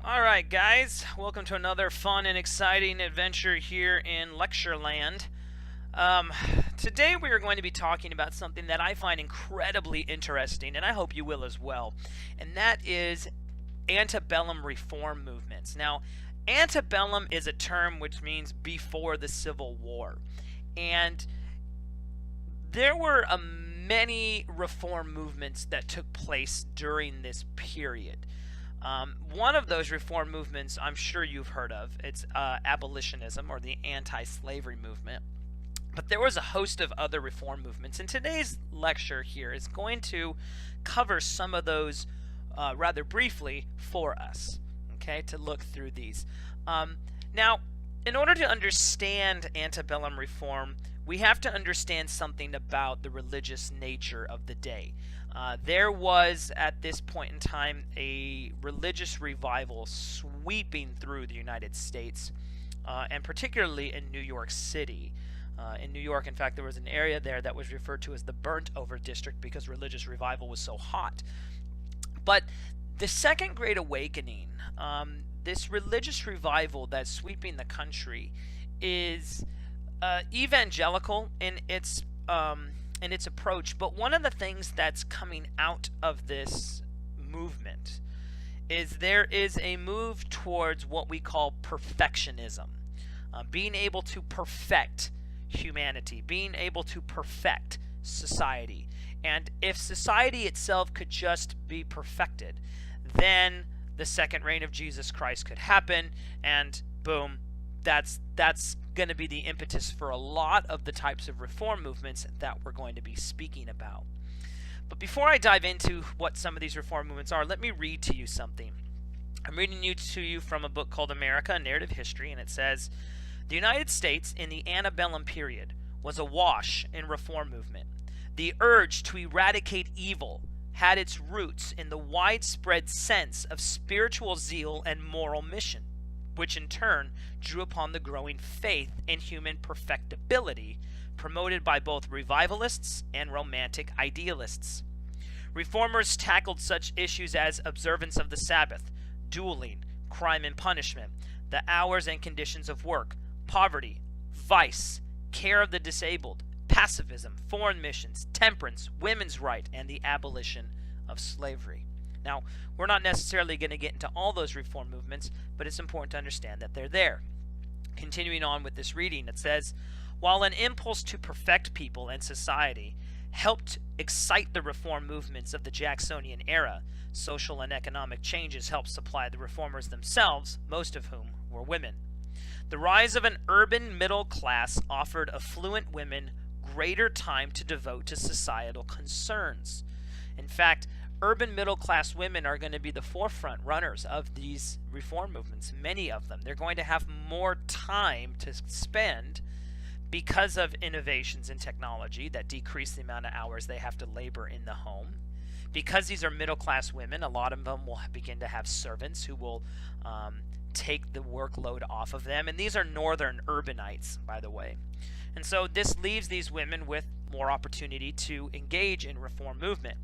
All right, guys, welcome to another fun and exciting adventure here in Lecture Land. Um, Today we are going to be talking about something that I find incredibly interesting, and I hope you will as well, and that is antebellum reform movements. Now, antebellum is a term which means before the Civil War, and there were many reform movements that took place during this period. One of those reform movements I'm sure you've heard of. It's abolitionism, or the anti-slavery movement. But there was a host of other reform movements, and today's lecture here is going to cover some of those rather briefly for us, okay, to look through these. Now, in order to understand antebellum reform, we have to understand something about the religious nature of the day. There was, at this point in time, a religious revival sweeping through the United States, and particularly in New York City. In New York, in fact, there was an area there that was referred to as the burnt-over district because religious revival was so hot. But the Second Great Awakening, this religious revival that's sweeping the country, is evangelical in its approach. But one of the things that's coming out of this movement is there is a move towards what we call perfectionism, being able to perfect humanity, being able to perfect society. And if society itself could just be perfected, then the second reign of Jesus Christ could happen, and boom, that's going to be the impetus for a lot of the types of reform movements that we're going to be speaking about. But before I dive into what some of these reform movements are, let me read to you something. I'm reading to you from a book called America, A Narrative History, and it says, "The United States in the antebellum period was awash in reform movement. The urge to eradicate evil had its roots in the widespread sense of spiritual zeal and moral mission, which in turn drew upon the growing faith in human perfectibility, promoted by both revivalists and romantic idealists. Reformers tackled such issues as observance of the Sabbath, dueling, crime and punishment, the hours and conditions of work, poverty, vice, care of the disabled, pacifism, foreign missions, temperance, women's right, and the abolition of slavery." Now, we're not necessarily going to get into all those reform movements, but it's important to understand that they're there. Continuing on with this reading, it says, "While an impulse to perfect people and society helped excite the reform movements of the Jacksonian era, social and economic changes helped supply the reformers themselves, most of whom were women. The rise of an urban middle class offered affluent women greater time to devote to societal concerns. In fact, urban middle class women are going to be the forefront runners of these reform movements, many of them. They're going to have more time to spend because of innovations in technology that decrease the amount of hours they have to labor in the home. Because these are middle class women, a lot of them will begin to have servants who will take the workload off of them. And these are northern urbanites, by the way. And so this leaves these women with more opportunity to engage in reform movement.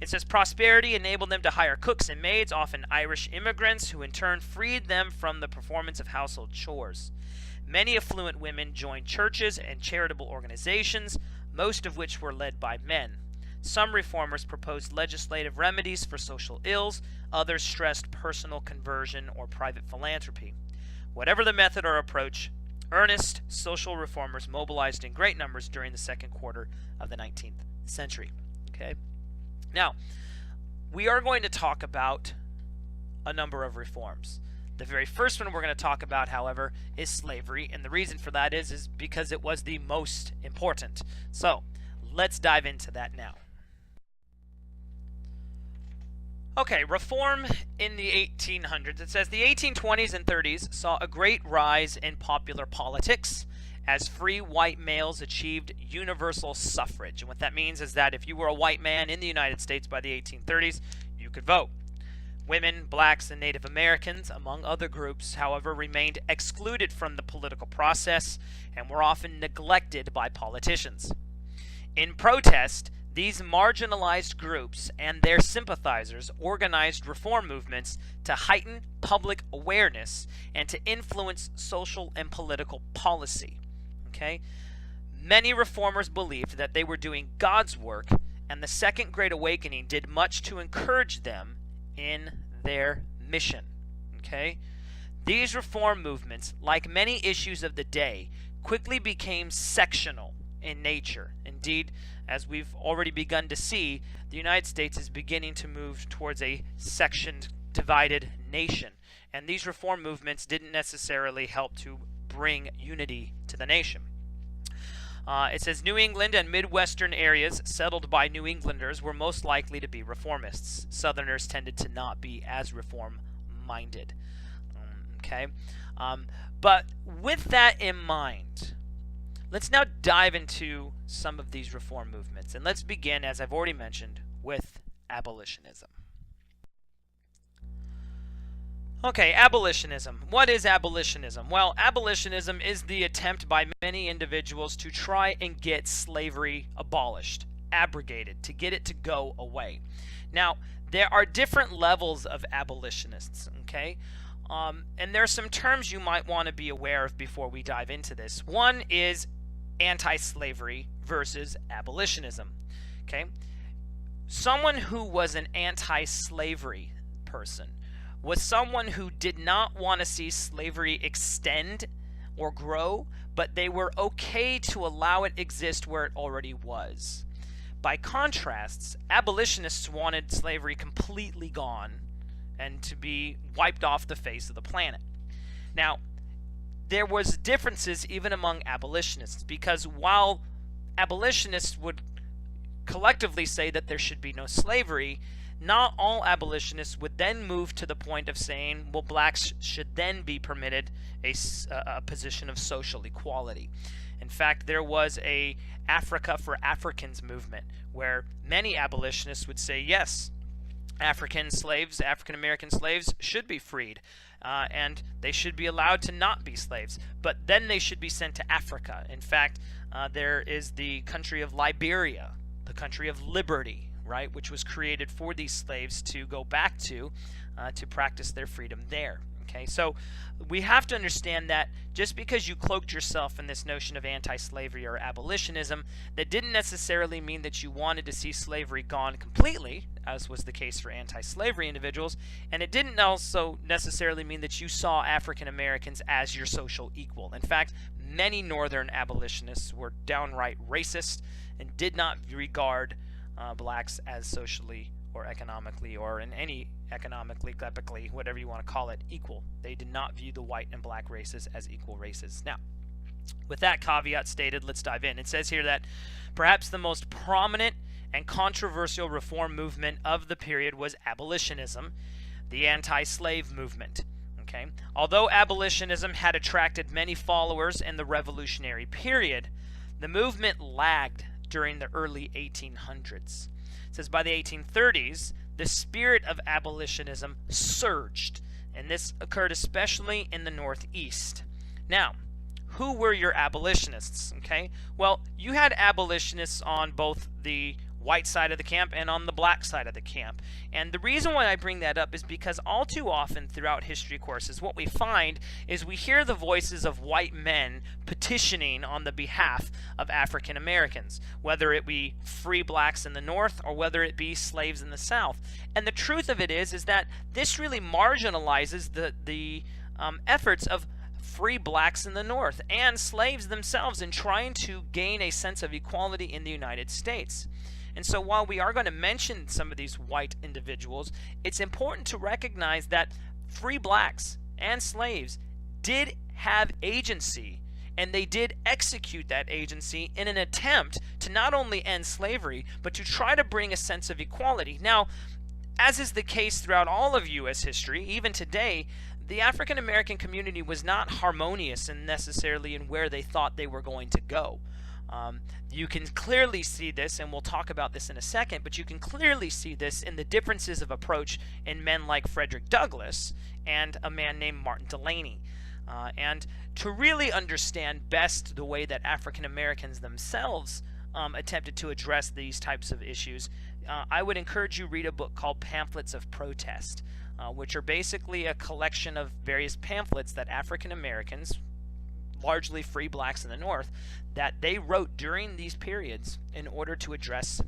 It says prosperity enabled them to hire cooks and maids, often Irish immigrants, who in turn freed them from the performance of household chores. Many affluent women joined churches and charitable organizations, most of which were led by men. Some reformers proposed legislative remedies for social ills, others stressed personal conversion or private philanthropy. Whatever the method or approach, earnest social reformers mobilized in great numbers during the second quarter of the 19th century." Okay? Now, we are going to talk about a number of reforms. The very first one we're going to talk about, however, is slavery, and the reason for that is because it was the most important. So, let's dive into that now. Okay, reform in the 1800s. It says the 1820s and 30s saw a great rise in popular politics as free white males achieved universal suffrage. And what that means is that if you were a white man in the United States by the 1830s, you could vote. Women, blacks, and Native Americans, among other groups, however, remained excluded from the political process and were often neglected by politicians. In protest, These marginalized groups and their sympathizers organized reform movements to heighten public awareness and to influence social and political policy. Okay? Many reformers believed that they were doing God's work, and the Second Great Awakening did much to encourage them in their mission. Okay? These reform movements, like many issues of the day, quickly became sectional in nature. Indeed, as we've already begun to see, the United States is beginning to move towards a sectioned, divided nation. And these reform movements didn't necessarily help to bring unity to the nation. It says New England and Midwestern areas settled by New Englanders were most likely to be reformists. Southerners tended to not be as reform-minded. Okay? But with that in mind, let's now dive into some of these reform movements. And let's begin, as I've already mentioned, with abolitionism. Okay, abolitionism. What is abolitionism? Well, abolitionism is the attempt by many individuals to try and get slavery abolished, abrogated, to get it to go away. Now, there are different levels of abolitionists, okay? And there are some terms you might want to be aware of before we dive into this. One is anti-slavery versus abolitionism, okay? Someone who was an anti-slavery person was someone who did not want to see slavery extend or grow, but they were okay to allow it exist where it already was. By contrast, abolitionists wanted slavery completely gone and to be wiped off the face of the planet. Now, there was differences even among abolitionists, because while abolitionists would collectively say that there should be no slavery, not all abolitionists would then move to the point of saying, well, blacks should then be permitted a position of social equality. In fact, there was a Africa for Africans movement where many abolitionists would say, yes, African American slaves should be freed, and they should be allowed to not be slaves, but then they should be sent to Africa. In fact, there is the country of Liberia, the country of liberty, right, which was created for these slaves to go back to practice their freedom there. Okay, so we have to understand that just because you cloaked yourself in this notion of anti-slavery or abolitionism, that didn't necessarily mean that you wanted to see slavery gone completely, as was the case for anti-slavery individuals, and it didn't also necessarily mean that you saw African Americans as your social equal. In fact, many northern abolitionists were downright racist and did not regard blacks as socially or economically, or in any economically, epically, whatever you want to call it, equal. They did not view the white and black races as equal races. Now, with that caveat stated, let's dive in. It says here that perhaps the most prominent and controversial reform movement of the period was abolitionism, the anti-slave movement. Okay? Although abolitionism had attracted many followers in the Revolutionary period, the movement lagged during the early 1800s. It says by the 1830s, the spirit of abolitionism surged, and this occurred especially in the Northeast. Now, who were your abolitionists? Okay, well, you had abolitionists on both the white side of the camp and on the black side of the camp. And the reason why I bring that up is because all too often throughout history courses, what we find is we hear the voices of white men petitioning on the behalf of African Americans, whether it be free blacks in the North or whether it be slaves in the South. And the truth of it is that this really marginalizes the efforts of free blacks in the North and slaves themselves in trying to gain a sense of equality in the United States. And so while we are going to mention some of these white individuals, it's important to recognize that free blacks and slaves did have agency, and they did execute that agency in an attempt to not only end slavery, but to try to bring a sense of equality. Now, as is the case throughout all of U.S. history, even today, the African American community was not harmonious and necessarily in where they thought they were going to go. You can clearly see this, and we'll talk about this in a second, but you can clearly see this in the differences of approach in men like Frederick Douglass and a man named Martin Delany. And to really understand best the way that African Americans themselves attempted to address these types of issues. I would encourage you to read a book called Pamphlets of Protest, which are basically a collection of various pamphlets that African Americans, largely free blacks in the North, that they wrote during these periods in order to address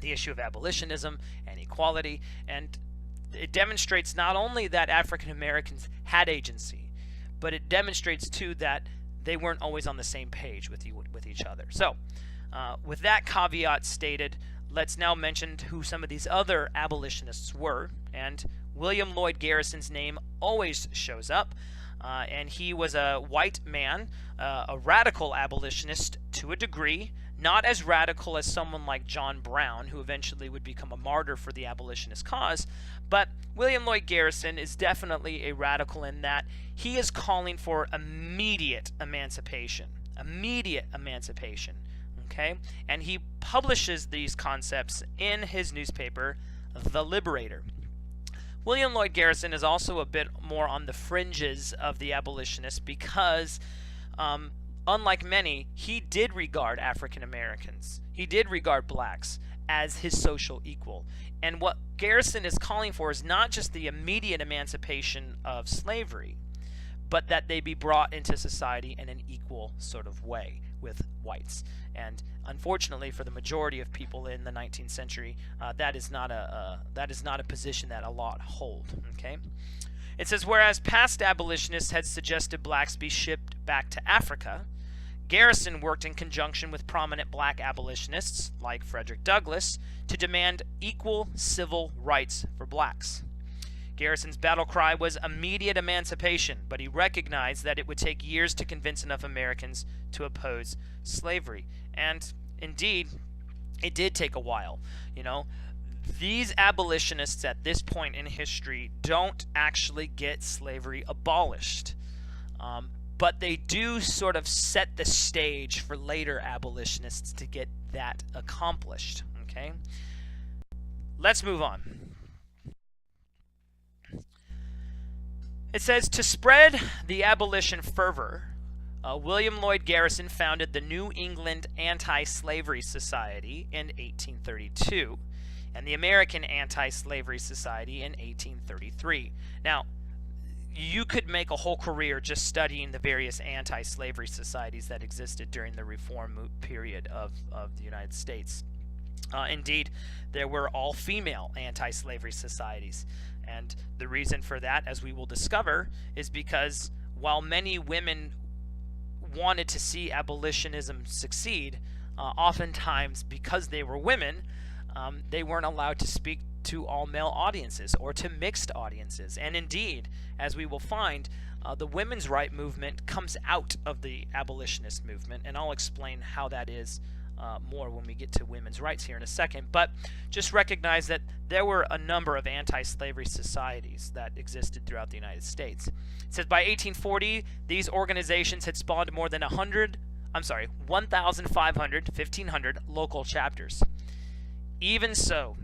the issue of abolitionism and equality. And it demonstrates not only that African Americans had agency, but it demonstrates too that they weren't always on the same page with each other. So with that caveat stated, let's now mention who some of these other abolitionists were. And William Lloyd Garrison's name always shows up. And he was a white man, a radical abolitionist to a degree, not as radical as someone like John Brown, who eventually would become a martyr for the abolitionist cause. But William Lloyd Garrison is definitely a radical in that he is calling for immediate emancipation. Immediate emancipation. Okay? And he publishes these concepts in his newspaper, The Liberator. William Lloyd Garrison is also a bit more on the fringes of the abolitionists because, unlike many, he did regard African Americans, he did regard blacks as his social equal. And what Garrison is calling for is not just the immediate emancipation of slavery, but that they be brought into society in an equal sort of way with whites. And unfortunately, for the majority of people in the 19th century, that is not a position that a lot hold. Okay, it says, whereas past abolitionists had suggested blacks be shipped back to Africa, Garrison worked in conjunction with prominent black abolitionists like Frederick Douglass to demand equal civil rights for blacks. Garrison's battle cry was immediate emancipation, but he recognized that it would take years to convince enough Americans to oppose slavery. And indeed, it did take a while. You know, these abolitionists at this point in history don't actually get slavery abolished, but they do sort of set the stage for later abolitionists to get that accomplished. Okay, let's move on. It says, to spread the abolition fervor, William Lloyd Garrison founded the New England Anti-Slavery Society in 1832 and the American Anti-Slavery Society in 1833. Now, you could make a whole career just studying the various anti-slavery societies that existed during the Reform period of the United States. Indeed, there were all-female anti-slavery societies. And the reason for that, as we will discover, is because while many women wanted to see abolitionism succeed, oftentimes because they were women, they weren't allowed to speak to all male audiences or to mixed audiences. And indeed, as we will find, the women's right movement comes out of the abolitionist movement, and I'll explain how that is more when we get to women's rights here in a second. But just recognize that there were a number of anti-slavery societies that existed throughout the United States. It says by 1840, these organizations had spawned more than 1,500 local chapters. Even so,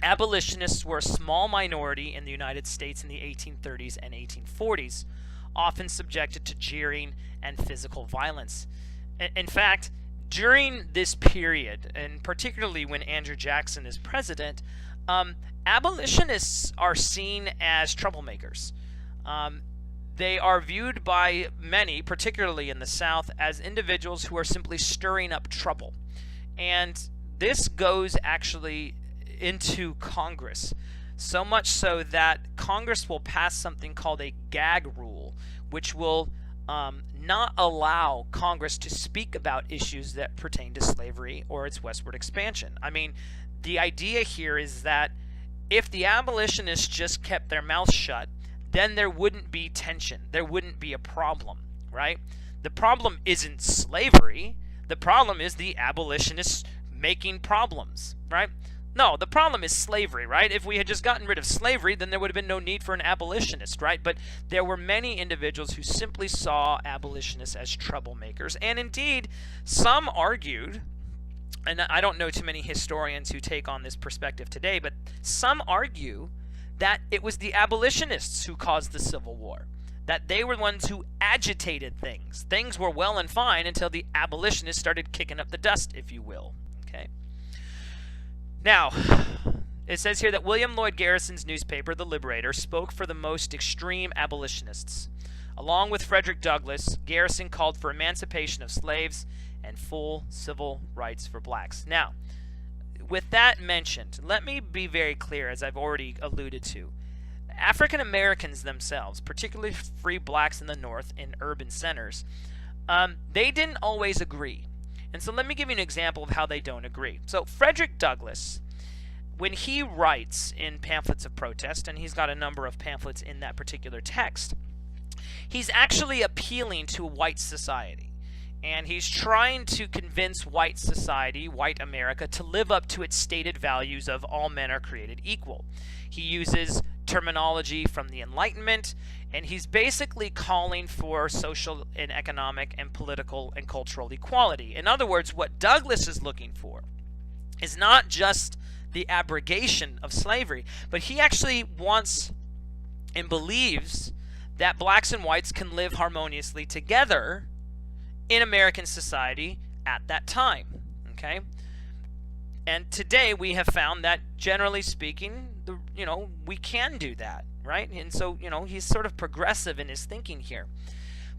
abolitionists were a small minority in the United States in the 1830s and 1840s, often subjected to jeering and physical violence. In fact, during this period, and particularly when Andrew Jackson is president, abolitionists are seen as troublemakers. They are viewed by many, particularly in the South, as individuals who are simply stirring up trouble. And this goes actually into Congress, so much so that Congress will pass something called a gag rule, which will not allow Congress to speak about issues that pertain to slavery or its westward expansion. I mean, the idea here is that if the abolitionists just kept their mouths shut, then there wouldn't be tension. There wouldn't be a problem, right? The problem isn't slavery. The problem is the abolitionists making problems, right? No, the problem is slavery, right? If we had just gotten rid of slavery, then there would have been no need for an abolitionist, right? But there were many individuals who simply saw abolitionists as troublemakers. And indeed, some argued, and I don't know too many historians who take on this perspective today, but some argue that it was the abolitionists who caused the Civil War. that they were the ones who agitated things. Things were well and fine until the abolitionists started kicking up the dust, if you will. Okay. Now, it says here that William Lloyd Garrison's newspaper, The Liberator, spoke for the most extreme abolitionists. Along with Frederick Douglass, Garrison called for emancipation of slaves and full civil rights for blacks. Now, with that mentioned, let me be very clear, as I've already alluded to. African Americans themselves, particularly free blacks in the North in urban centers, they didn't always agree. And so let me give you an example of how they don't agree. So Frederick Douglass, when he writes in pamphlets of protest, and he's got a number of pamphlets in that particular text, he's actually appealing to white society. And he's trying to convince white society, white America, to live up to its stated values of all men are created equal. He uses terminology from the Enlightenment, and he's basically calling for social and economic and political and cultural equality. In other words, what Douglass is looking for is not just the abrogation of slavery, but he actually wants and believes that blacks and whites can live harmoniously together in American society at that time. Okay? And today we have found that, generally speaking, we can do that, right? And so, he's sort of progressive in his thinking here.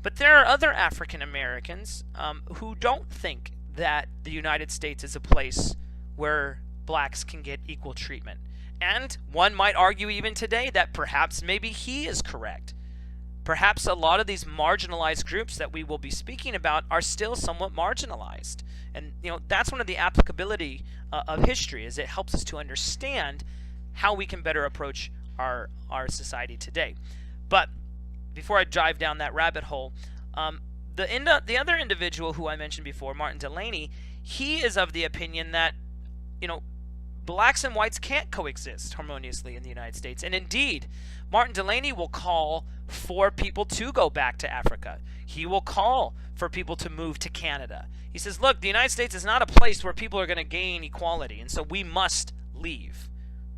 But there are other African Americans who don't think that the United States is a place where blacks can get equal treatment. And one might argue even today that perhaps maybe he is correct. Perhaps a lot of these marginalized groups that we will be speaking about are still somewhat marginalized. And that's one of the applicability of history, is it helps us to understand how we can better approach our society today. But before I dive down that rabbit hole, the other individual who I mentioned before, Martin Delany, he is of the opinion that blacks and whites can't coexist harmoniously in the United States. And indeed, Martin Delany will call for people to go back to Africa. He will call for people to move to Canada. He says, look, the United States is not a place where people are going to gain equality, and so we must leave.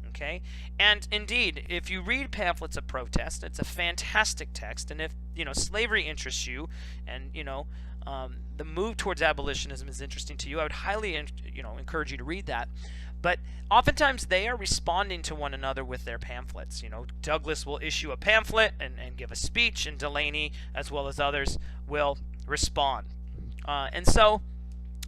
Okay? And indeed, if you read pamphlets of protest, it's a fantastic text, and if slavery interests you, and the move towards abolitionism is interesting to you, I would highly encourage you to read that. But oftentimes they are responding to one another with their pamphlets. Douglass will issue a pamphlet and give a speech, and Delany, as well as others, will respond. And so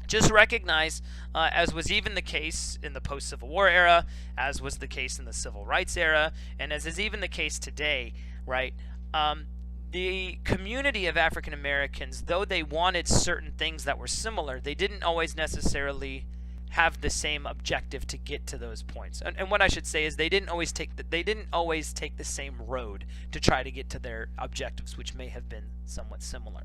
just recognize, as was even the case in the post-Civil War era, as was the case in the Civil Rights era, and as is even the case today, right? The community of African Americans, though they wanted certain things that were similar, they didn't always necessarily have the same objective to get to those points. And what I should say is they didn't always take the same road to try to get to their objectives, which may have been somewhat similar.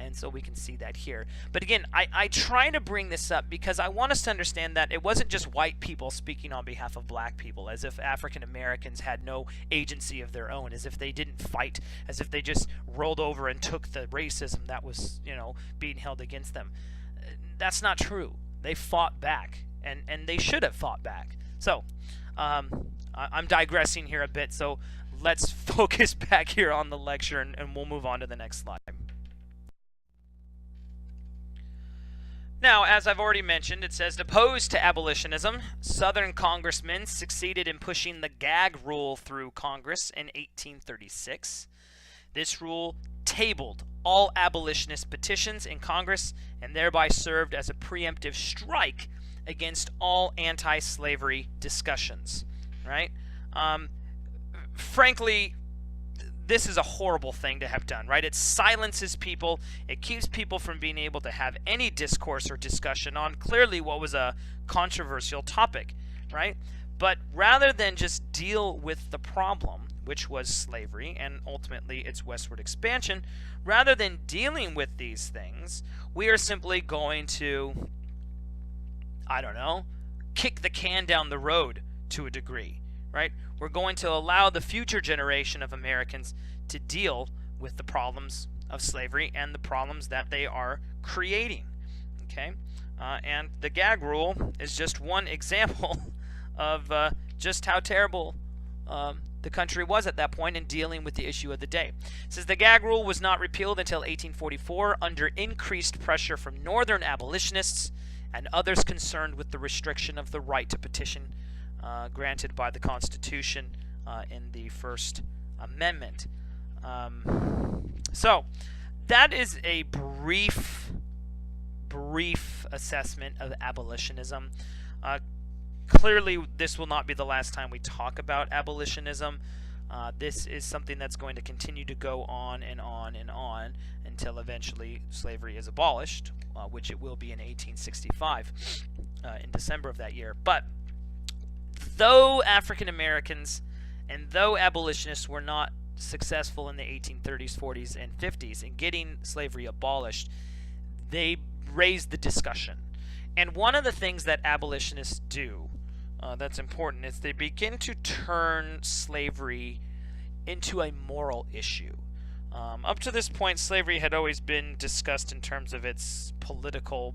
And so we can see that here. But again, I try to bring this up because I want us to understand that it wasn't just white people speaking on behalf of black people, as if African Americans had no agency of their own, as if they didn't fight, as if they just rolled over and took the racism that was, being held against them. That's not true. They fought back, and they should have fought back. So, I'm digressing here a bit, so let's focus back here on the lecture, and we'll move on to the next slide. Now, as I've already mentioned, it says, opposed to abolitionism, Southern congressmen succeeded in pushing the gag rule through Congress in 1836. This rule tabled all abolitionist petitions in Congress and thereby served as a preemptive strike against all anti-slavery discussions, right? Frankly, this is a horrible thing to have done, right? It silences people. It keeps people from being able to have any discourse or discussion on clearly what was a controversial topic, right? But rather than just deal with the problem, which was slavery and ultimately its westward expansion, rather than dealing with these things, we are simply going to, kick the can down the road to a degree, right? We're going to allow the future generation of Americans to deal with the problems of slavery and the problems that they are creating, okay? And the gag rule is just one example of just how terrible the country was at that point in dealing with the issue of the day. It says the gag rule was not repealed until 1844 under increased pressure from Northern abolitionists and others concerned with the restriction of the right to petition granted by the Constitution in the First Amendment. So that is a brief assessment of abolitionism. Clearly, this will not be the last time we talk about abolitionism. This is something that's going to continue to go on and on and on until eventually slavery is abolished, which it will be in 1865, in December of that year. But though African Americans and though abolitionists were not successful in the 1830s, 40s, and 50s in getting slavery abolished, they raised the discussion. And one of the things that abolitionists do that's important is they begin to turn slavery into a moral issue. Up to this point, slavery had always been discussed in terms of its political,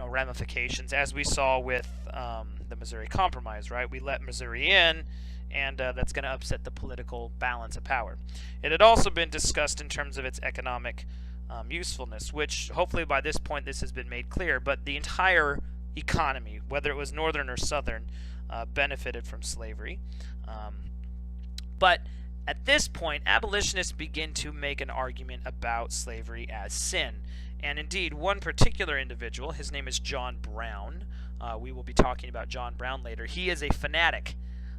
ramifications, as we saw with the Missouri Compromise, right? We let Missouri in, and that's going to upset the political balance of power. It had also been discussed in terms of its economic usefulness, which hopefully by this point this has been made clear, but the entire economy, whether it was Northern or Southern, benefited from slavery. But at this point, abolitionists begin to make an argument about slavery as sin. And indeed, one particular individual, his name is John Brown. We will be talking about John Brown later. He is a fanatic,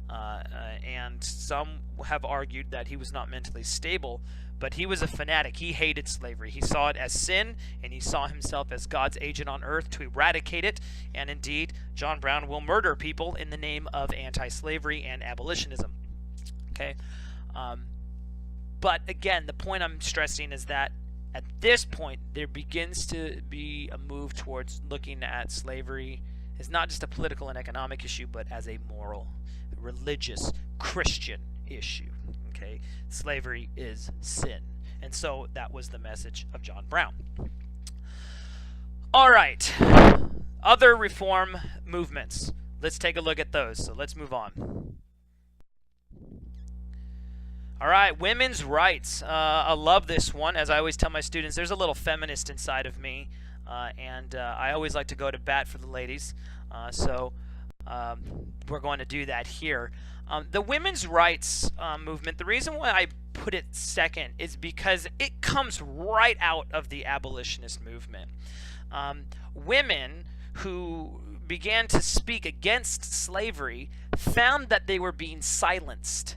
and some have argued that he was not mentally stable, but he was a fanatic. He hated slavery. He saw it as sin, and he saw himself as God's agent on earth to eradicate it. And indeed, John Brown will murder people in the name of anti-slavery and abolitionism. Okay? But again, the point I'm stressing is that at this point, there begins to be a move towards looking at slavery as not just a political and economic issue, but as a moral, religious, Christian issue. Okay, slavery is sin. And so that was the message of John Brown. All right, other reform movements. Let's take a look at those. So let's move on. All right, women's rights. I love this one. As I always tell my students, there's a little feminist inside of me, and I always like to go to bat for the ladies. So we're going to do that here. The women's rights movement, the reason why I put it second is because it comes right out of the abolitionist movement. Women who began to speak against slavery found that they were being silenced,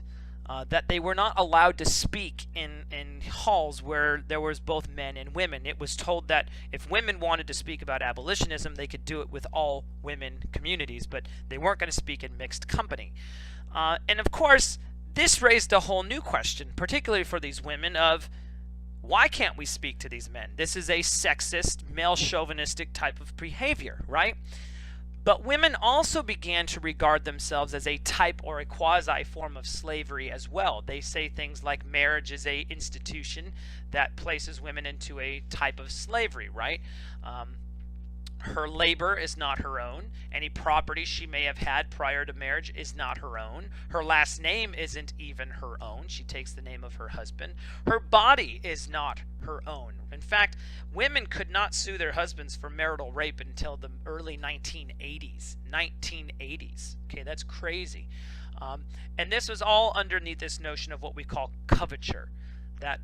that they were not allowed to speak in halls where there was both men and women. It was told that if women wanted to speak about abolitionism, they could do it with all women communities, but they weren't going to speak in mixed company. And of course, this raised a whole new question, particularly for these women, of why can't we speak to these men? This is a sexist, male chauvinistic type of behavior, right? But women also began to regard themselves as a type or a quasi form of slavery as well. They say things like marriage is a institution that places women into a type of slavery, right? Her labor is not her own. Any property she may have had prior to marriage is not her own. Her last name isn't even her own. She takes the name of her husband. Her body is not her own. In fact, women could not sue their husbands for marital rape until the early 1980s. 1980s. Okay, that's crazy. And this was all underneath this notion of what we call coverture, that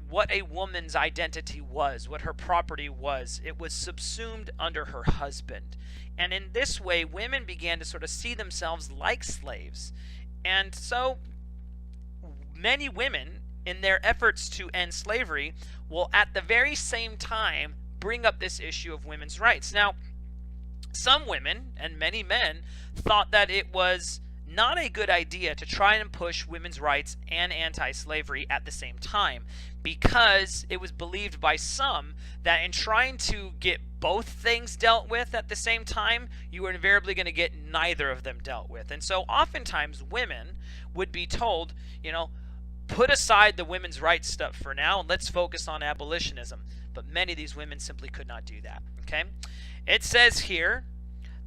what a woman's identity was, what her property was, it was subsumed under her husband. And in this way, women began to sort of see themselves like slaves. And so many women, in their efforts to end slavery, will at the very same time bring up this issue of women's rights. Now, some women and many men thought that it was not a good idea to try and push women's rights and anti-slavery at the same time, because it was believed by some that in trying to get both things dealt with at the same time, you were invariably going to get neither of them dealt with. And so oftentimes women would be told, put aside the women's rights stuff for now and let's focus on abolitionism. But many of these women simply could not do that. Okay? It says here,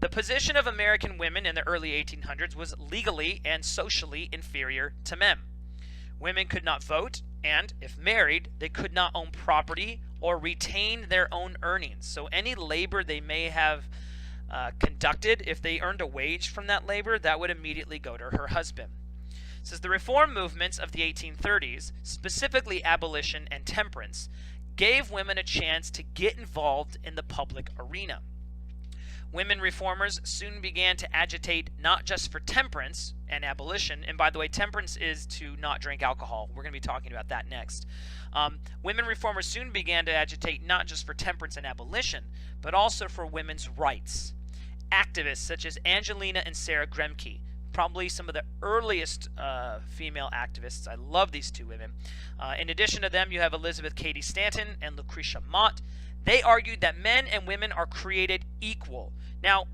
The position of American women in the early 1800s was legally and socially inferior to men. Women could not vote, and if married, they could not own property or retain their own earnings. So any labor they may have conducted, if they earned a wage from that labor, that would immediately go to her husband. It says the reform movements of the 1830s, specifically abolition and temperance, gave women a chance to get involved in the public arena. Women reformers soon began to agitate not just for temperance and abolition, and by the way, temperance is to not drink alcohol. We're going to be talking about that next. Women reformers soon began to agitate not just for temperance and abolition, but also for women's rights. Activists such as Angelina and Sarah Gremke, probably some of the earliest female activists. I love these two women. In addition to them, you have Elizabeth Cady Stanton and Lucretia Mott. They argued that men and women are created equal. Now,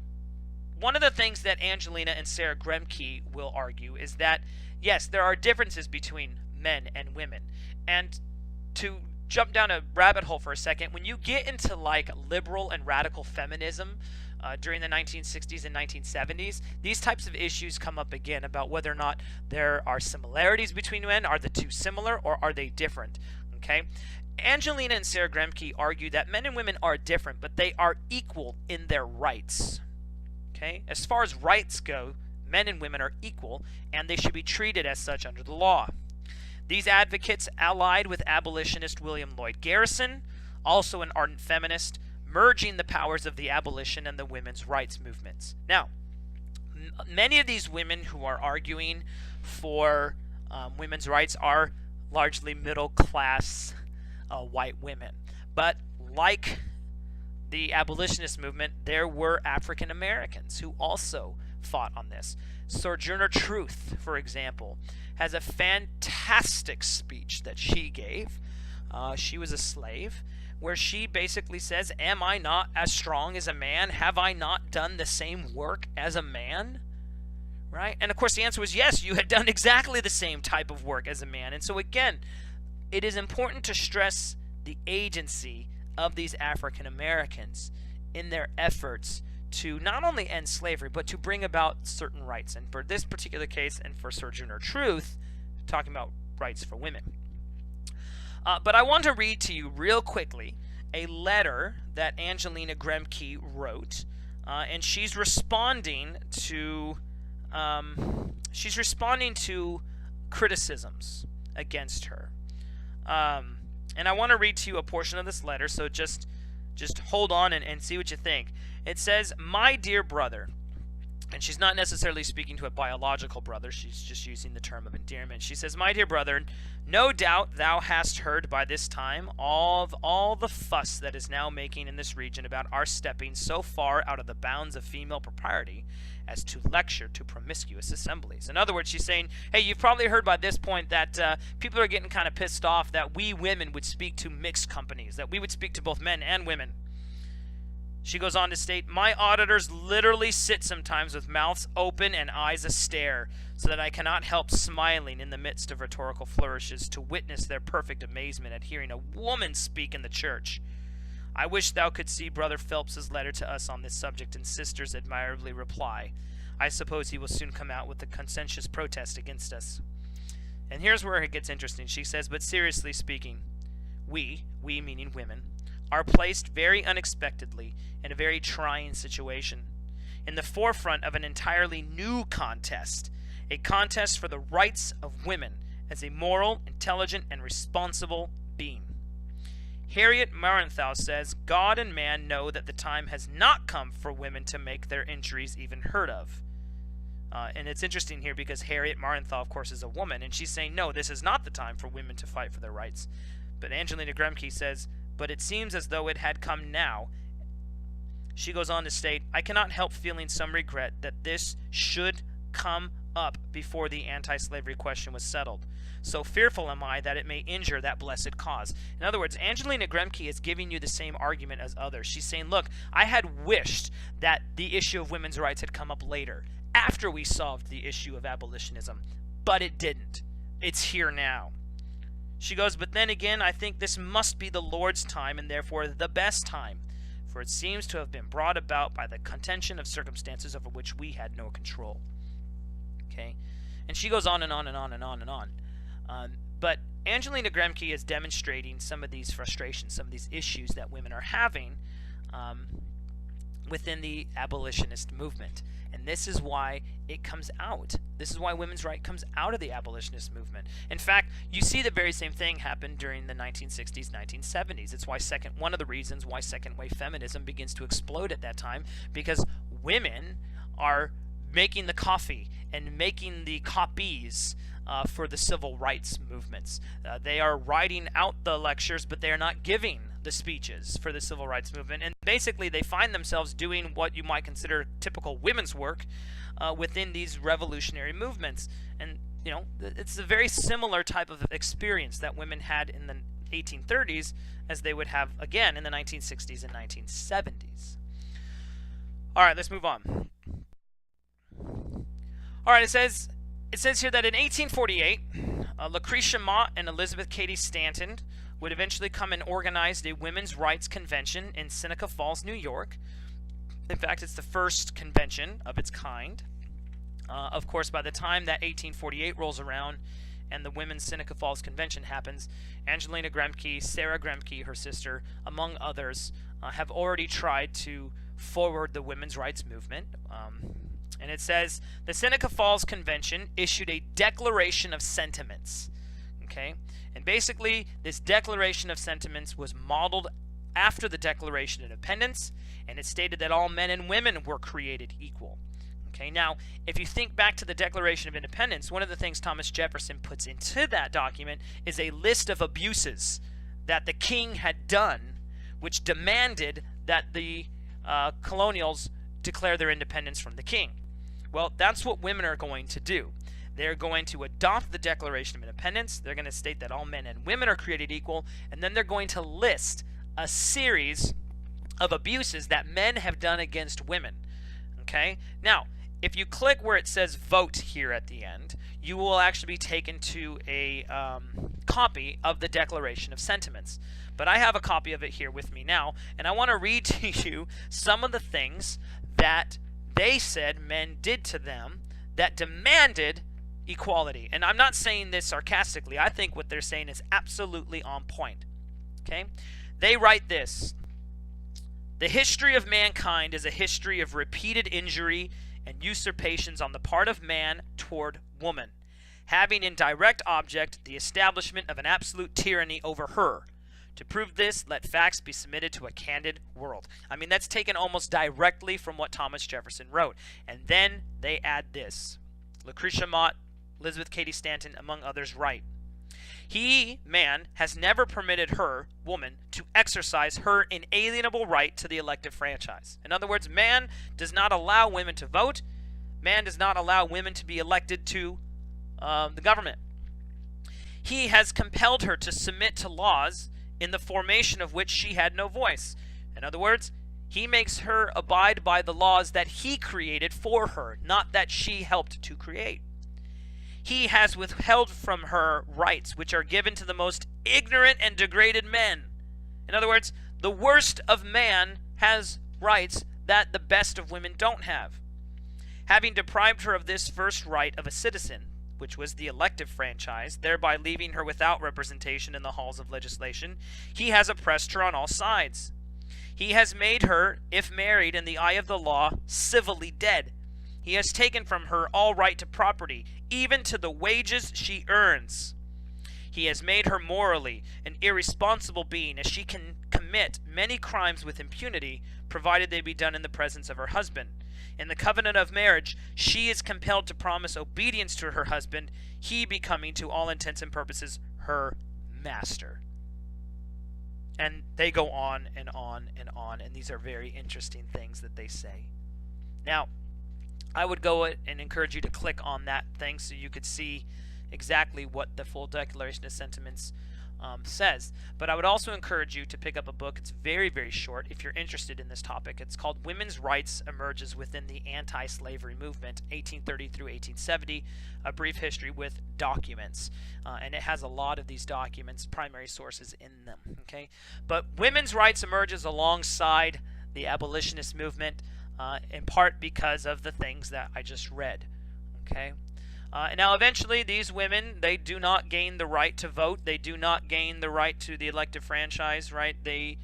one of the things that Angelina and Sarah Gremke will argue is that, yes, there are differences between men and women. And to jump down a rabbit hole for a second, when you get into like liberal and radical feminism during the 1960s and 1970s, these types of issues come up again about whether or not there are similarities between men. Are the two similar or are they different? Okay. Angelina and Sarah Gremke argue that men and women are different, but they are equal in their rights. Okay? As far as rights go, men and women are equal, and they should be treated as such under the law. These advocates allied with abolitionist William Lloyd Garrison, also an ardent feminist, merging the powers of the abolition and the women's rights movements. Now, many of these women who are arguing for women's rights are largely middle-class white women. But like the abolitionist movement, there were African Americans who also fought on this. Sojourner Truth, for example, has a fantastic speech that she gave. She was a slave, where she basically says, am I not as strong as a man? Have I not done the same work as a man? Right? And of course the answer was yes, you had done exactly the same type of work as a man. And so again, it is important to stress the agency of these African Americans in their efforts to not only end slavery, but to bring about certain rights. And for this particular case, and for Sojourner Truth, talking about rights for women. But I want to read to you real quickly a letter that Angelina Gremke wrote, and she's responding to criticisms against her. And I want to read to you a portion of this letter, so just hold on and see what you think. It says, "My dear brother," and she's not necessarily speaking to a biological brother, she's just using the term of endearment. She says, "My dear brother, no doubt thou hast heard by this time of all the fuss that is now making in this region about our stepping so far out of the bounds of female propriety as to lecture to promiscuous assemblies." In other words, she's saying, hey, you've probably heard by this point that people are getting kind of pissed off that we women would speak to mixed companies, that we would speak to both men and women. She goes on to state, "My auditors literally sit sometimes with mouths open and eyes astare, so that I cannot help smiling in the midst of rhetorical flourishes to witness their perfect amazement at hearing a woman speak in the church. I wish thou could see Brother Phelps's letter to us on this subject and sister's admirably reply. I suppose he will soon come out with a conscientious protest against us." And here's where it gets interesting. She says, "But seriously speaking, we meaning women, are placed very unexpectedly in a very trying situation, in the forefront of an entirely new contest, a contest for the rights of women as a moral, intelligent, and responsible being. Harriet Martineau says, God and man know that the time has not come for women to make their injuries even heard of." And it's interesting here because Harriet Martineau, of course, is a woman, and she's saying, no, this is not the time for women to fight for their rights. But Angelina Gremke says, "But it seems as though it had come now." She goes on to state, "I cannot help feeling some regret that this should come up before the anti-slavery question was settled. So fearful am I that it may injure that blessed cause." In other words, Angelina Gremke is giving you the same argument as others. She's saying, look, I had wished that the issue of women's rights had come up later, after we solved the issue of abolitionism, but it didn't. It's here now. She goes, "But then again, I think this must be the Lord's time, and therefore the best time. for it seems to have been brought about by the contention of circumstances over which we had no control. Okay, and she goes on and on and on and on and on. But Angelina Gremke is demonstrating some of these frustrations, some of these issues that women are having within the abolitionist movement. And this is why it comes out. This is why women's right comes out of the abolitionist movement. In fact, you see the very same thing happen during the 1960s, 1970s. It's why one of the reasons why second wave feminism begins to explode at that time, because women are making the coffee and making the copies for the civil rights movements. They are writing out the lectures, but they are not giving the speeches for the civil rights movement. And basically they find themselves doing what you might consider typical women's work within these revolutionary movements. And you know, it's a very similar type of experience that women had in the 1830s as they would have again in the 1960s and 1970s. All right, let's move on. All right, it says here that in 1848, Lucretia Mott and Elizabeth Cady Stanton would eventually come and organize a women's rights convention in Seneca Falls, New York. In fact, it's the first convention of its kind. Of course, by the time that 1848 rolls around and the Women's Seneca Falls Convention happens, Angelina Gremke, Sarah Gremke, her sister, among others, have already tried to forward the women's rights movement. And it says, the Seneca Falls Convention issued a Declaration of Sentiments. Okay? And basically, this Declaration of Sentiments was modeled after the Declaration of Independence, and it stated that all men and women were created equal. Okay, now, if you think back to the Declaration of Independence, one of the things Thomas Jefferson puts into that document is a list of abuses that the king had done, which demanded that the colonials declare their independence from the king. Well, that's what women are going to do. They're going to adopt the Declaration of Independence. They're going to state that all men and women are created equal, and then they're going to list a series of abuses that men have done against women. Okay? Now, if you click where it says vote here at the end, you will actually be taken to a copy of the Declaration of Sentiments. But I have a copy of it here with me now, and I want to read to you some of the things that they said men did to them that demanded equality. And I'm not saying this sarcastically. I think what they're saying is absolutely on point. Okay? They write this: the history of mankind is a history of repeated injury and usurpations on the part of man toward woman, having in direct object the establishment of an absolute tyranny over her. To prove this, let facts be submitted to a candid world. I mean, that's taken almost directly from what Thomas Jefferson wrote. And then they add this. Lucretia Mott, Elizabeth Cady Stanton, among others, write, he, man, has never permitted her, woman, to exercise her inalienable right to the elective franchise. In other words, man does not allow women to vote. Man does not allow women to be elected to the government. He has compelled her to submit to laws in the formation of which she had no voice. In other words, he makes her abide by the laws that he created for her, not that she helped to create. He has withheld from her rights which are given to the most ignorant and degraded men. In other words, the worst of man has rights that the best of women don't have. Having deprived her of this first right of a citizen, which was the elective franchise, thereby leaving her without representation in the halls of legislation, he has oppressed her on all sides. He has made her, if married in the eye of the law, civilly dead. He has taken from her all right to property, even to the wages she earns. He has made her morally an irresponsible being, as she can commit many crimes with impunity, provided they be done in the presence of her husband. In the covenant of marriage, she is compelled to promise obedience to her husband, he becoming, to all intents and purposes, her master. And they go on and on and on, and these are very interesting things that they say. Now, I would go and encourage you to click on that thing so you could see exactly what the full Declaration of Sentiments says. But I would also encourage you to pick up a book. It's very, very short if you're interested in this topic. It's called Women's Rights Emerges Within the Anti-Slavery Movement, 1830 through 1870, A Brief History with Documents. And it has a lot of these documents, primary sources in them. Okay, but women's rights emerges alongside the abolitionist movement, in part because of the things that I just read. Okay. Now, eventually, these women, they do not gain the right to vote. They do not gain the right to the elective franchise, right? They,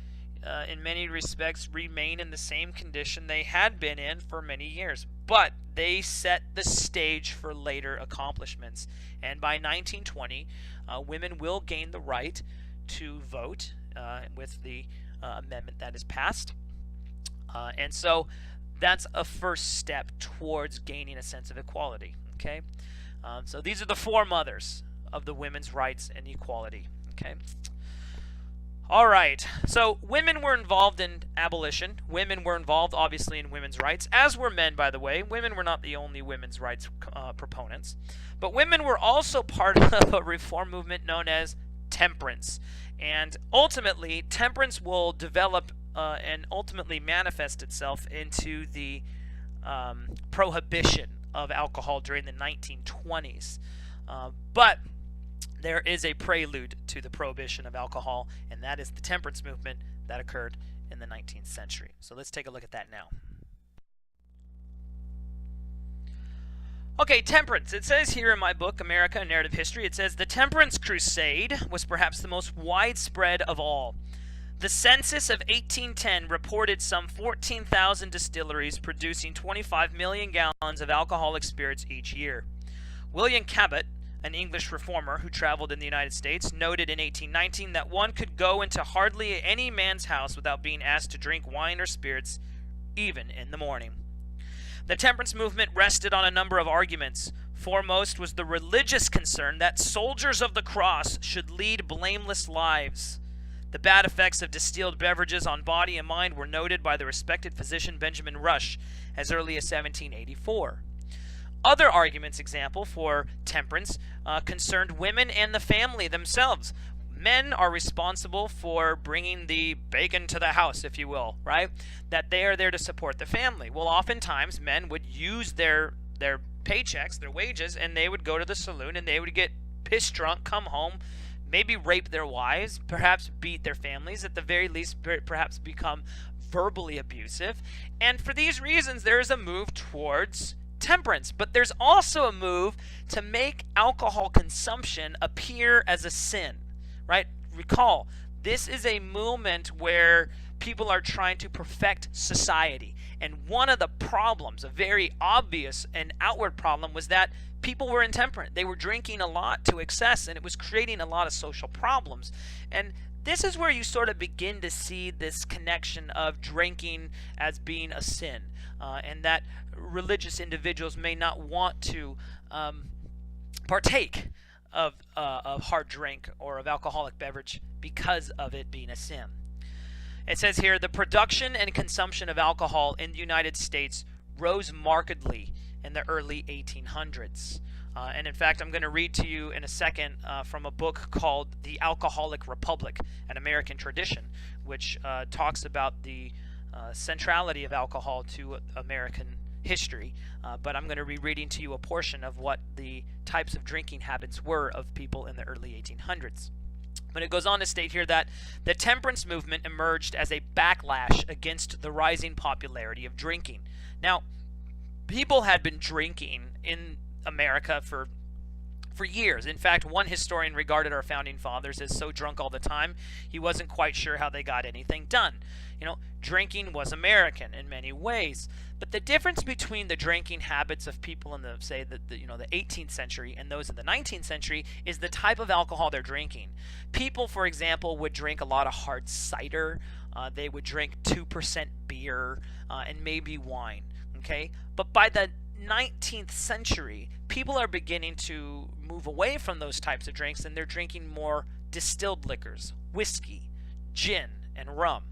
in many respects, remain in the same condition they had been in for many years. But they set the stage for later accomplishments. And by 1920, women will gain the right to vote with the amendment that is passed. And so that's a first step towards gaining a sense of equality. Okay, so these are the four mothers of the women's rights and equality. Okay. All right. So women were involved in abolition. Women were involved, obviously, in women's rights, as were men, by the way. Women were not the only women's rights proponents, but women were also part of a reform movement known as temperance. And ultimately, temperance will develop and ultimately manifest itself into the prohibition of alcohol during the 1920s. But there is a prelude to the prohibition of alcohol, and that is the temperance movement that occurred in the 19th century. So let's take a look at that now. Okay, temperance. It says here in my book, America, A Narrative History, it says, the temperance crusade was perhaps the most widespread of all. The census of 1810 reported some 14,000 distilleries producing 25 million gallons of alcoholic spirits each year. William Cabot, an English reformer who traveled in the United States, noted in 1819 that one could go into hardly any man's house without being asked to drink wine or spirits, even in the morning. The temperance movement rested on a number of arguments. Foremost was the religious concern that soldiers of the cross should lead blameless lives. The bad effects of distilled beverages on body and mind were noted by the respected physician Benjamin Rush as early as 1784. Other arguments, example, for temperance concerned women and the family themselves. Men are responsible for bringing the bacon to the house, if you will, right? That they are there to support the family. Well, oftentimes men would use their paychecks, their wages, and they would go to the saloon and they would get pissed drunk, come home, maybe rape their wives, perhaps beat their families, at the very least perhaps become verbally abusive. And for these reasons, there is a move towards temperance. But there's also a move to make alcohol consumption appear as a sin, right? Recall, this is a movement where people are trying to perfect society. And one of the problems, a very obvious and outward problem, was that people were intemperate. They were drinking a lot to excess, and it was creating a lot of social problems. And this is where you sort of begin to see this connection of drinking as being a sin, and that religious individuals may not want to partake of hard drink or of alcoholic beverage because of it being a sin. It says here, the production and consumption of alcohol in the United States rose markedly in the early 1800s. And in fact, I'm going to read to you in a second from a book called The Alcoholic Republic, an American Tradition, which talks about the centrality of alcohol to American history. But I'm going to be reading to you a portion of what the types of drinking habits were of people in the early 1800s. But it goes on to state here that the temperance movement emerged as a backlash against the rising popularity of drinking. Now, people had been drinking in America for years. In fact, one historian regarded our founding fathers as so drunk all the time, he wasn't quite sure how they got anything done. You know, drinking was American in many ways. But the difference between the drinking habits of people in the, say, the 18th century and those in the 19th century is the type of alcohol they're drinking. People, for example, would drink a lot of hard cider. They would drink 2% beer and maybe wine. Okay, but by the 19th century, people are beginning to move away from those types of drinks, and they're drinking more distilled liquors, whiskey, gin, and rum,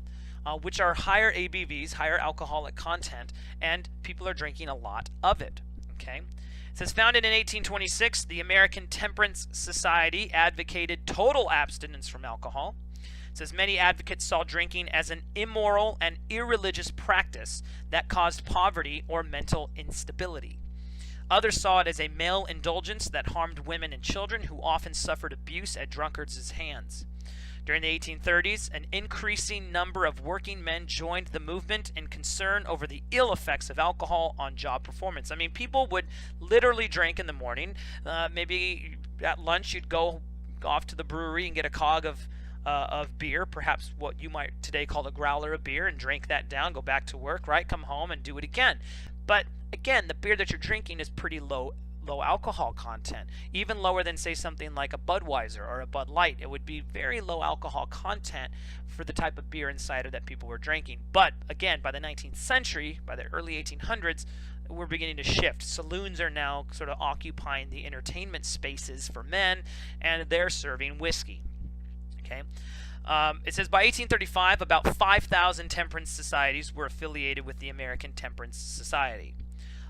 which are higher ABVs, higher alcoholic content, and people are drinking a lot of it. Okay, it says, founded in 1826, the American Temperance Society advocated total abstinence from alcohol. It says many advocates saw drinking as an immoral and irreligious practice that caused poverty or mental instability. Others saw it as a male indulgence that harmed women and children who often suffered abuse at drunkards' hands. During the 1830s, an increasing number of working men joined the movement in concern over the ill effects of alcohol on job performance. I mean, people would literally drink in the morning. Maybe at lunch you'd go off to the brewery and get a keg of beer, perhaps what you might today call a growler of beer, and drink that down, go back to work, right? Come home and do it again. But again, the beer that you're drinking is pretty low alcohol content, even lower than, say, something like a Budweiser or a Bud Light. It would be very low alcohol content for the type of beer and cider that people were drinking. But again, by the 19th century, by the early 1800s, we're beginning to shift. Saloons are now sort of occupying the entertainment spaces for men, and they're serving whiskey. Okay. It says by 1835, about 5,000 temperance societies were affiliated with the American Temperance Society.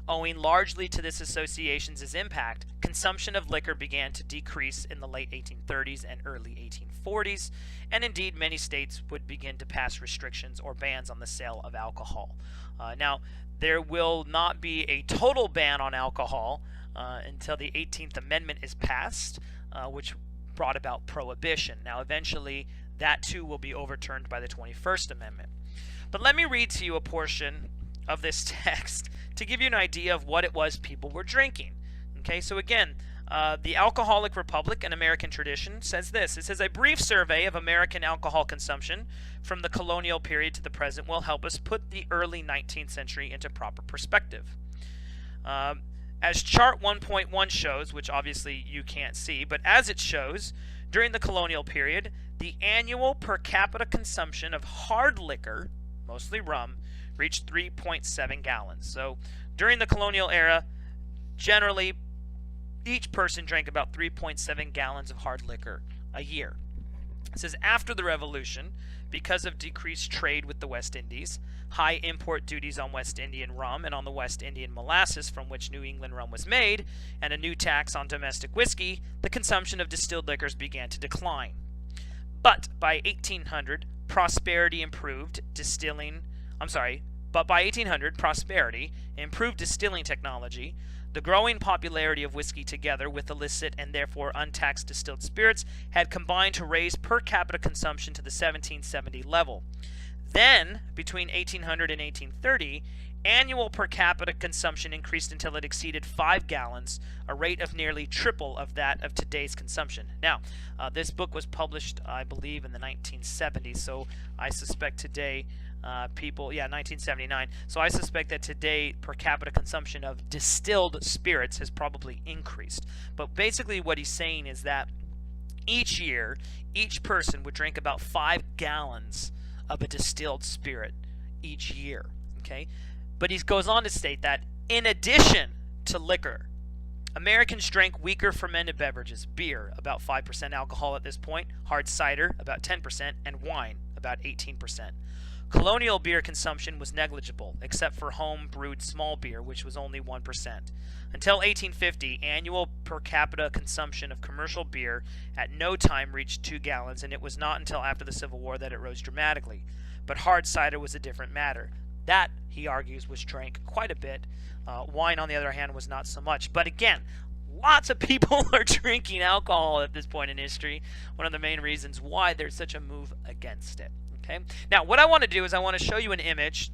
Owing largely to this association's impact, consumption of liquor began to decrease in the late 1830s and early 1840s, and indeed many states would begin to pass restrictions or bans on the sale of alcohol. Now, there will not be a total ban on alcohol until the 18th Amendment is passed, which brought about prohibition. Now, eventually, that too will be overturned by the 21st Amendment. But let me read to you a portion of this text to give you an idea of what it was people were drinking. Okay, so again, the Alcoholic Republic, an American tradition, says this. It says, a brief survey of American alcohol consumption from the colonial period to the present will help us put the early 19th century into proper perspective. As chart 1.1 shows, which obviously you can't see, but as it shows, during the colonial period, the annual per capita consumption of hard liquor, mostly rum, reached 3.7 gallons. So during the colonial era, generally, each person drank about 3.7 gallons of hard liquor a year. It says after the Revolution, because of decreased trade with the West Indies, high import duties on West Indian rum and on the West Indian molasses from which New England rum was made, and a new tax on domestic whiskey, the consumption of distilled liquors began to decline. But by 1800, prosperity improved distilling technology, the growing popularity of whiskey together with illicit and therefore untaxed distilled spirits had combined to raise per capita consumption to the 1770 level. Then, between 1800 and 1830, annual per capita consumption increased until it exceeded 5 gallons, a rate of nearly triple of that of today's consumption. Now, this book was published, I believe, in the 1970s, so I suspect today 1979. So I suspect that today per capita consumption of distilled spirits has probably increased. But basically what he's saying is that each year, each person would drink about 5 gallons of a distilled spirit each year. Okay? But he goes on to state that in addition to liquor, Americans drank weaker fermented beverages, beer, about 5% alcohol at this point, hard cider, about 10%, and wine, about 18%. Colonial beer consumption was negligible, except for home-brewed small beer, which was only 1%. Until 1850, annual per capita consumption of commercial beer at no time reached 2 gallons, and it was not until after the Civil War that it rose dramatically. But hard cider was a different matter. That, he argues, was drank quite a bit. Wine, on the other hand, was not so much. But again, lots of people are drinking alcohol at this point in history. One of the main reasons why there's such a move against it. Okay. Now, what I want to do is I want to show you an image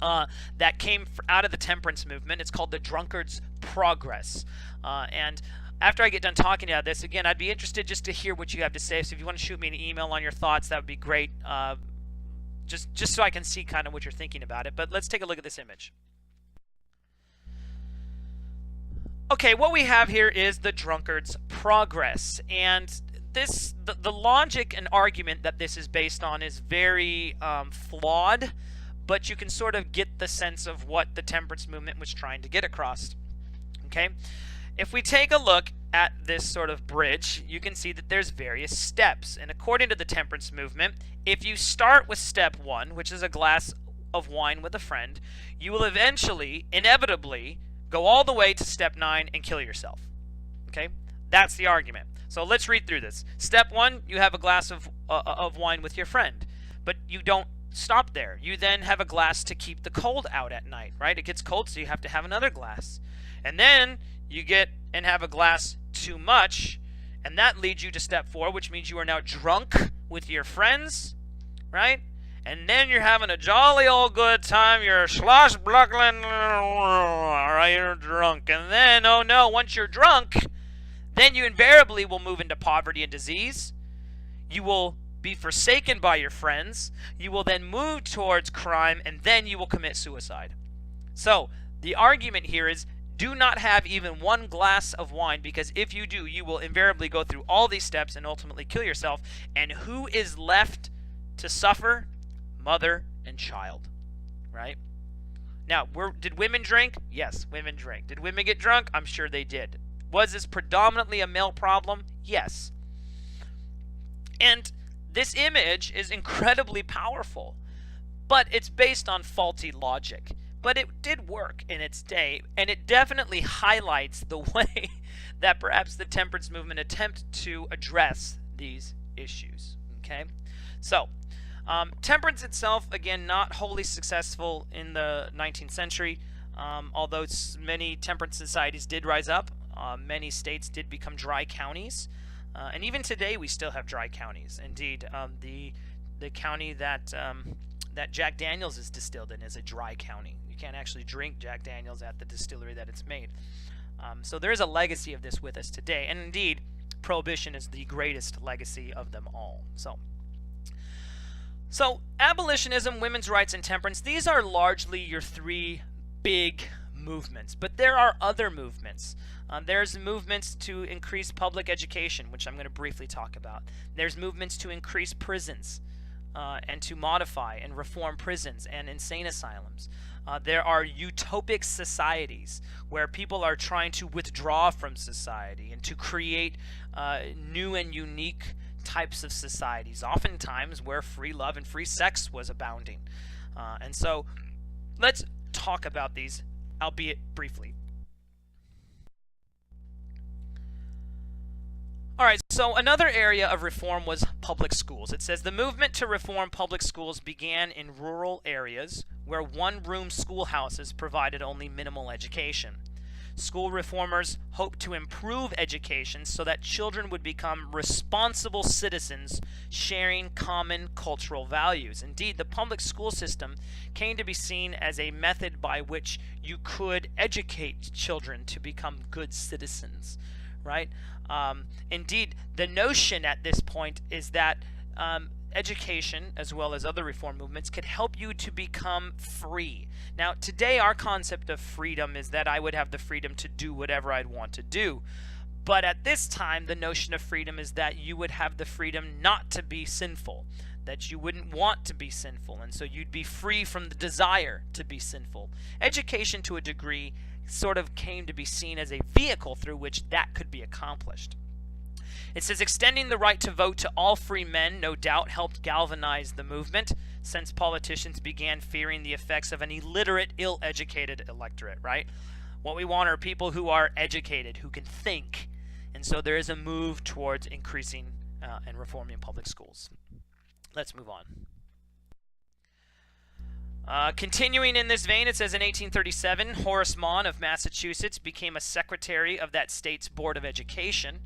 that came out of the temperance movement. It's called the Drunkard's Progress. And after I get done talking about this, again, I'd be interested just to hear what you have to say. So if you want to shoot me an email on your thoughts, that would be great. Just so I can see kind of what you're thinking about it. But let's take a look at this image. Okay, what we have here is the Drunkard's Progress. And the logic and argument that this is based on is very flawed, but you can sort of get the sense of what the temperance movement was trying to get across. Okay, if we take a look at this sort of bridge, you can see that there's various steps, and according to the temperance movement, if you start with step 1, which is a glass of wine with a friend, you will eventually, inevitably, go all the way to step 9 and kill yourself. Okay, that's the argument. So let's read through this. Step 1, you have a glass of wine with your friend, but you don't stop there. You then have a glass to keep the cold out at night, right? It gets cold, so you have to have another glass. And then you get and have a glass too much, and that leads you to step 4, which means you are now drunk with your friends, right? And then you're having a jolly old good time. You're slosh-buckling, right? You're drunk. And then, oh no, once you're drunk, then you invariably will move into poverty and disease. You will be forsaken by your friends. You will then move towards crime, and then you will commit suicide. So, the argument here is do not have even one glass of wine, because if you do, you will invariably go through all these steps and ultimately kill yourself. And who is left to suffer? Mother and child, right? Now, did women drink? Yes, women drank. Did women get drunk? I'm sure they did. Was this predominantly a male problem? Yes. And this image is incredibly powerful, but it's based on faulty logic. But it did work in its day, and it definitely highlights the way that perhaps the temperance movement attempted to address these issues. Okay, so temperance itself, again, not wholly successful in the 19th century, although many temperance societies did rise up. Many states did become dry counties, and even today we still have dry counties. Indeed, the county that Jack Daniels is distilled in is a dry county. You can't actually drink Jack Daniels at the distillery that it's made. So there is a legacy of this with us today, and indeed, Prohibition is the greatest legacy of them all. So abolitionism, women's rights, and temperance, these are largely your three big movements, but there are other movements. There's movements to increase public education, which I'm going to briefly talk about. There's movements to increase prisons and to modify and reform prisons and insane asylums. There are utopic societies where people are trying to withdraw from society and to create new and unique types of societies, oftentimes where free love and free sex was abounding. And so let's talk about these, albeit briefly. All right, so another area of reform was public schools. It says the movement to reform public schools began in rural areas where one-room schoolhouses provided only minimal education. School reformers hoped to improve education so that children would become responsible citizens sharing common cultural values. Indeed, the public school system came to be seen as a method by which you could educate children to become good citizens, right? Indeed, the notion at this point is that education, as well as other reform movements, could help you to become free. Now, today our concept of freedom is that I would have the freedom to do whatever I'd want to do. But at this time, the notion of freedom is that you would have the freedom not to be sinful, that you wouldn't want to be sinful, and so you'd be free from the desire to be sinful. Education, to a degree, sort of came to be seen as a vehicle through which that could be accomplished. It says extending the right to vote to all free men no doubt helped galvanize the movement, since politicians began fearing the effects of an illiterate, ill-educated electorate, right? What we want are people who are educated, who can think. And so there is a move towards increasing and reforming public schools. Let's move on. Continuing in this vein, it says in 1837, Horace Mann of Massachusetts became a secretary of that state's Board of Education.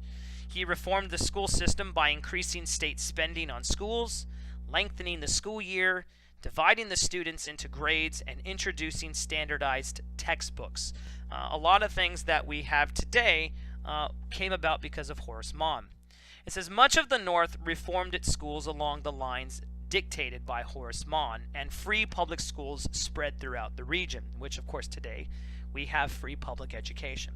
He reformed the school system by increasing state spending on schools, lengthening the school year, dividing the students into grades, and introducing standardized textbooks. A lot of things that we have today came about because of Horace Mann. It says much of the North reformed its schools along the lines dictated by Horace Mann, and free public schools spread throughout the region, which of course today we have free public education.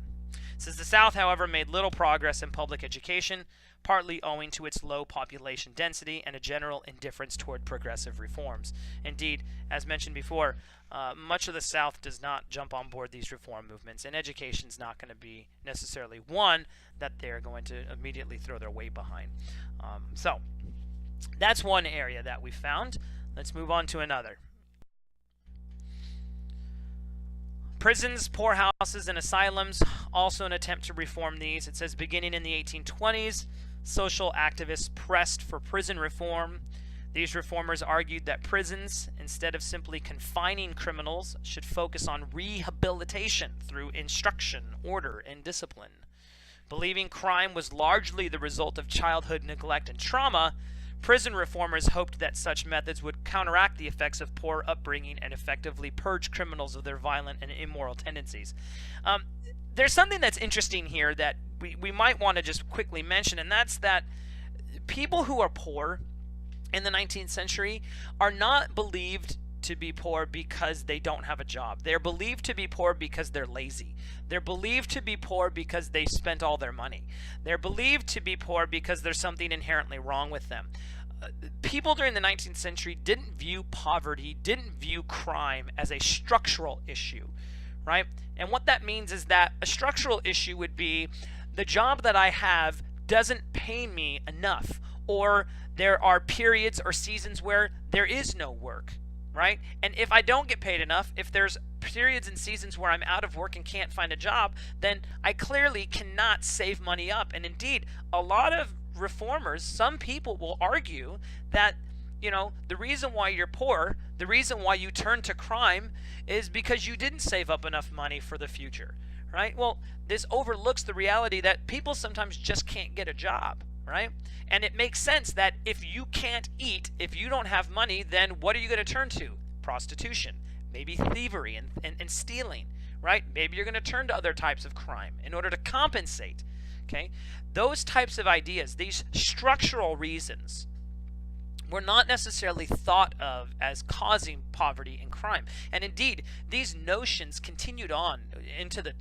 It says the South, however, made little progress in public education, partly owing to its low population density and a general indifference toward progressive reforms. Indeed, as mentioned before, much of the South does not jump on board these reform movements, and education is not going to be necessarily one that they're going to immediately throw their weight behind. So that's one area that we found. Let's move on to another. Prisons, poorhouses, and asylums, also an attempt to reform these. It says beginning in the 1820s, social activists pressed for prison reform. These reformers argued that prisons, instead of simply confining criminals, should focus on rehabilitation through instruction, order, and discipline. Believing crime was largely the result of childhood neglect and trauma, Prison reformers hoped that such methods would counteract the effects of poor upbringing and effectively purge criminals of their violent and immoral tendencies. There's something that's interesting here that we might want to just quickly mention, and that's that people who are poor in the 19th century are not believed to be poor because they don't have a job. They're believed to be poor because they're lazy. They're believed to be poor because they spent all their money. They're believed to be poor because there's something inherently wrong with them. People during the 19th century didn't view poverty, didn't view crime as a structural issue, right? And what that means is that a structural issue would be the job that I have doesn't pay me enough, or there are periods or seasons where there is no work, right? And if I don't get paid enough, if there's periods and seasons where I'm out of work and can't find a job, then I clearly cannot save money up. And indeed, a lot of reformers, some people will argue that, the reason why you're poor, the reason why you turn to crime is because you didn't save up enough money for the future, right? Well, this overlooks the reality that people sometimes just can't get a job, right? And it makes sense that if you can't eat, if you don't have money, then what are you going to turn to? Prostitution, maybe thievery and stealing, right? Maybe you're going to turn to other types of crime in order to compensate, okay? Those types of ideas, these structural reasons, were not necessarily thought of as causing poverty and crime. And indeed, these notions continued on into the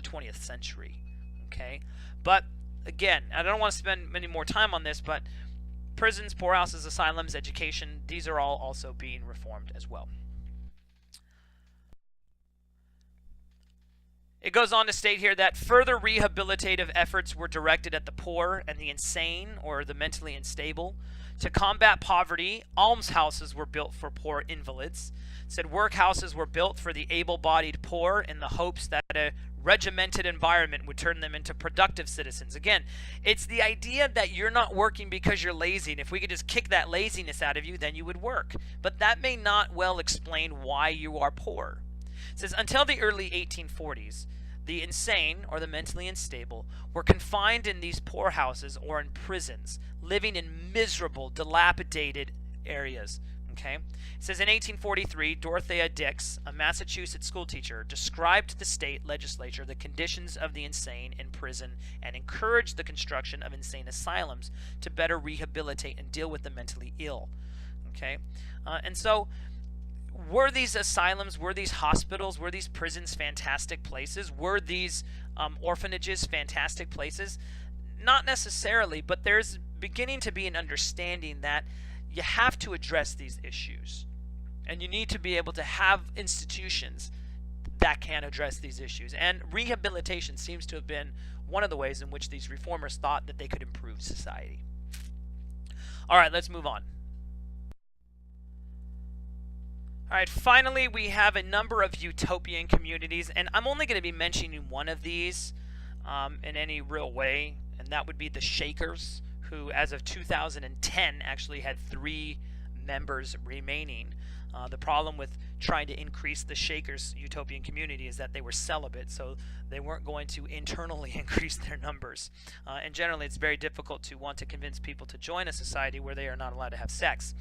20th century, okay? But again, I don't want to spend any more time on this, but prisons, poorhouses, asylums, education, these are all also being reformed as well. It goes on to state here that further rehabilitative efforts were directed at the poor and the insane or the mentally unstable. To combat poverty, almshouses were built for poor invalids. It said workhouses were built for the able-bodied poor in the hopes that a regimented environment would turn them into productive citizens. Again, it's the idea that you're not working because you're lazy, and if we could just kick that laziness out of you, then you would work. But that may not well explain why you are poor. It says, until the early 1840s, the insane, or the mentally unstable, were confined in these poorhouses or in prisons, living in miserable, dilapidated areas. Okay? It says in 1843, Dorothea Dix, a Massachusetts schoolteacher, described to the state legislature the conditions of the insane in prison and encouraged the construction of insane asylums to better rehabilitate and deal with the mentally ill. Okay? And so, were these asylums, were these hospitals, were these prisons fantastic places? Were these orphanages fantastic places? Not necessarily, but there's beginning to be an understanding that you have to address these issues. And you need to be able to have institutions that can address these issues. And rehabilitation seems to have been one of the ways in which these reformers thought that they could improve society. All right, let's move on. All right, finally, we have a number of utopian communities, and I'm only going to be mentioning one of these in any real way, and that would be the Shakers, who, as of 2010, actually had 3 members remaining. The problem with trying to increase the Shakers' utopian community is that they were celibate, so they weren't going to internally increase their numbers. And generally, it's very difficult to want to convince people to join a society where they are not allowed to have sex.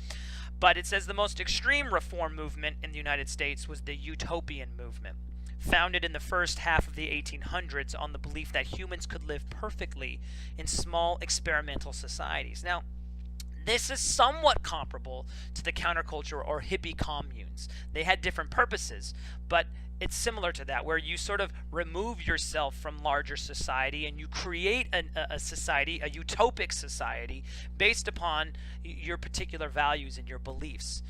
But it says the most extreme reform movement in the United States was the utopian movement, founded in the first half of the 1800s on the belief that humans could live perfectly in small experimental societies. Now, this is somewhat comparable to the counterculture or hippie communes. They had different purposes, but it's similar to that, where you sort of remove yourself from larger society and you create a society, a utopic society, based upon your particular values and your beliefs.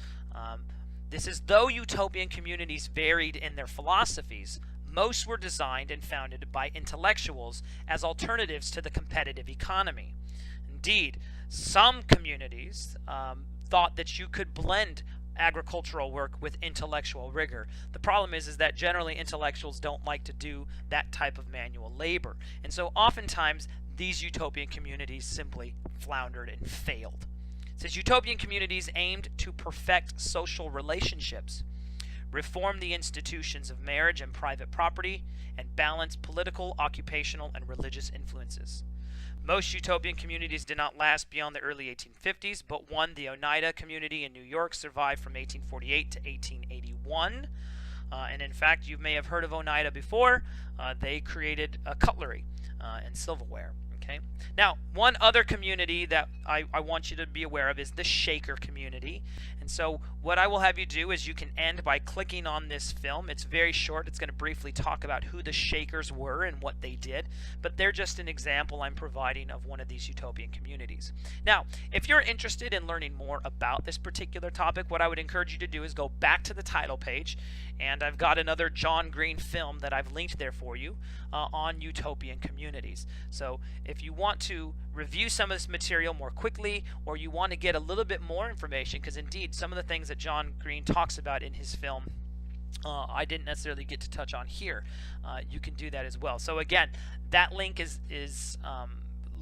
This is though utopian communities varied in their philosophies, most were designed and founded by intellectuals as alternatives to the competitive economy. Indeed, some communities thought that you could blend agricultural work with intellectual rigor. The problem is that generally intellectuals don't like to do that type of manual labor. And so oftentimes these utopian communities simply floundered and failed. It says utopian communities aimed to perfect social relationships, reform the institutions of marriage and private property, and balance political, occupational, and religious influences. Most utopian communities did not last beyond the early 1850s, but one, the Oneida community in New York, survived from 1848 to 1881. And in fact, you may have heard of Oneida before. They created cutlery and silverware. Okay. Now, one other community that I want you to be aware of is the Shaker community. And so what I will have you do is you can end by clicking on this film. It's very short. It's going to briefly talk about who the Shakers were and what they did. But they're just an example I'm providing of one of these utopian communities. Now, if you're interested in learning more about this particular topic, what I would encourage you to do is go back to the title page. And I've got another John Green film that I've linked there for you on utopian communities. So if you want to review some of this material more quickly, or you want to get a little bit more information, because indeed some of the things that John Green talks about in his film I didn't necessarily get to touch on here, you can do that as well. So again, that link is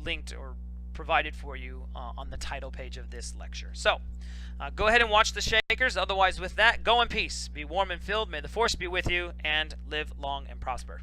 linked or provided for you on the title page of this lecture. So go ahead and watch the Shakers. Otherwise, with that, go in peace, be warm and filled, may the force be with you, and live long and prosper.